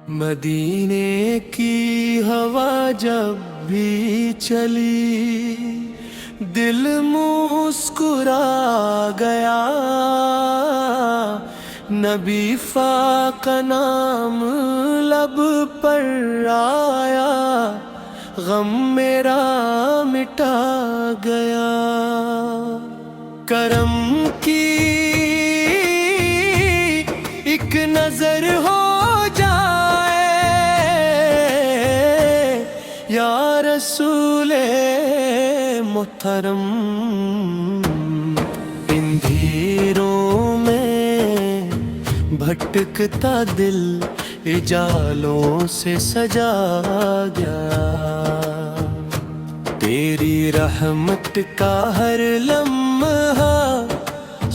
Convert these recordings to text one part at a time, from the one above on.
مدینے کی ہوا جب بھی چلی دل مسکرا گیا، نبی کا نام لب پر آیا، غم میرا مٹا گیا۔ کرم کی ایک نظر ہو جائے یا رسول محترم، اندھیروں میں بھٹکتا دل اجالوں سے سجا گیا، تیری رحمت کا ہر لمحہ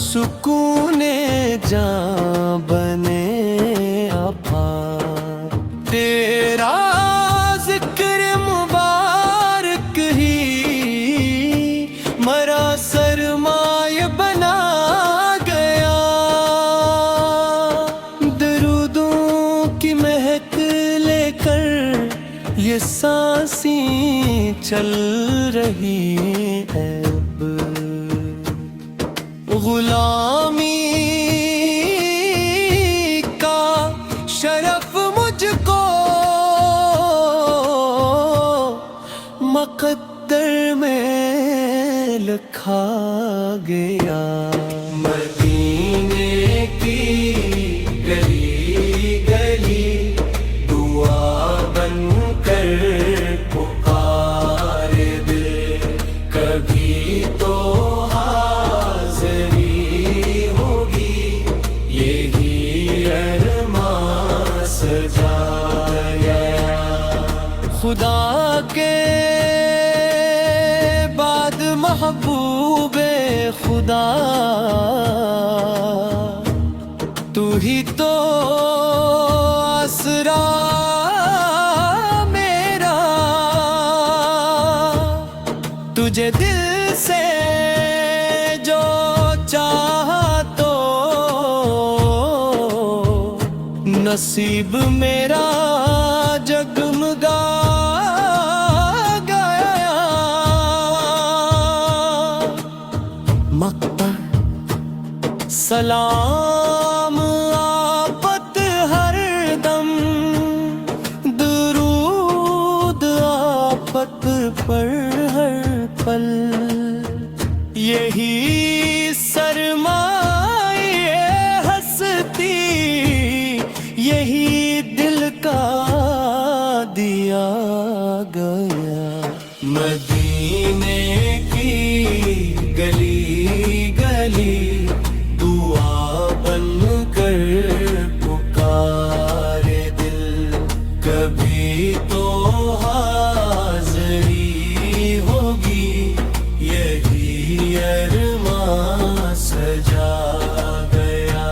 سکون جاں بنے آپا، تیرا ذکر مبارک ہی مرا سرمایہ بنا گیا، درودوں کی مہک لے کر یہ سانسیں چل رہی ہیں، اب غلامی کا شرف مجھ کو مقدر میں لکھا گیا۔ مدینے کی گلی گلی دعا بن کر پکارے دل، کبھی تو حاضری ہوگی یہی ارمان سجایا، خدا کے بعد محبوب خدا تو ہی تو آسرا میرا، تجھے دل سے جو چاہا تو نصیب میرا جگمگا گیا، مقبر سلام آفت ہر دم، درود آفت پر ہر پل، یہی سرمایہ ہستی یہی دل کا دیا گیا۔ مدینے کی گلی گلی دعا بن کر پکارے دل، کبھی تو حاضری ہوگی یہی ارمان سجا گیا۔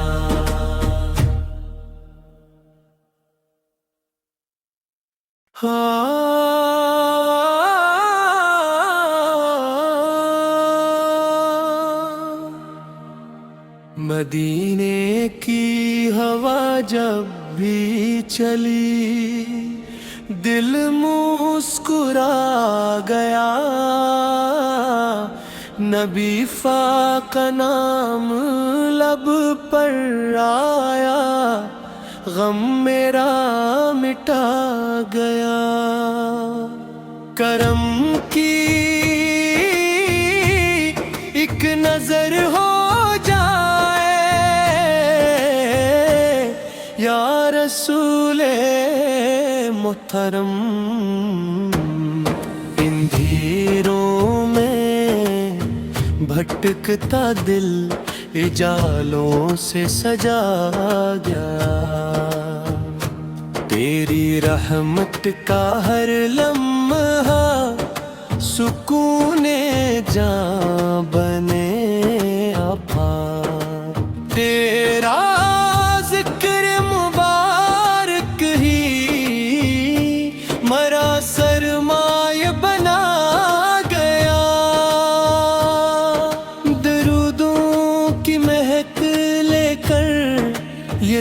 مدینے کی ہوا جب بھی چلی دل مسکرا گیا، نبی کا نام لب پر آیا، غم میرا مٹا گیا۔ کرم کی ایک نظر ہو جائے یا رسول محترم، اندھیروں میں بھٹکتا دل اجالوں سے سجا گیا، تیری رحمت کا ہر لمحہ سکون جاں بنے آپا، تیرا ذکر مبارک ہی مرا سرمایہ بنا گیا،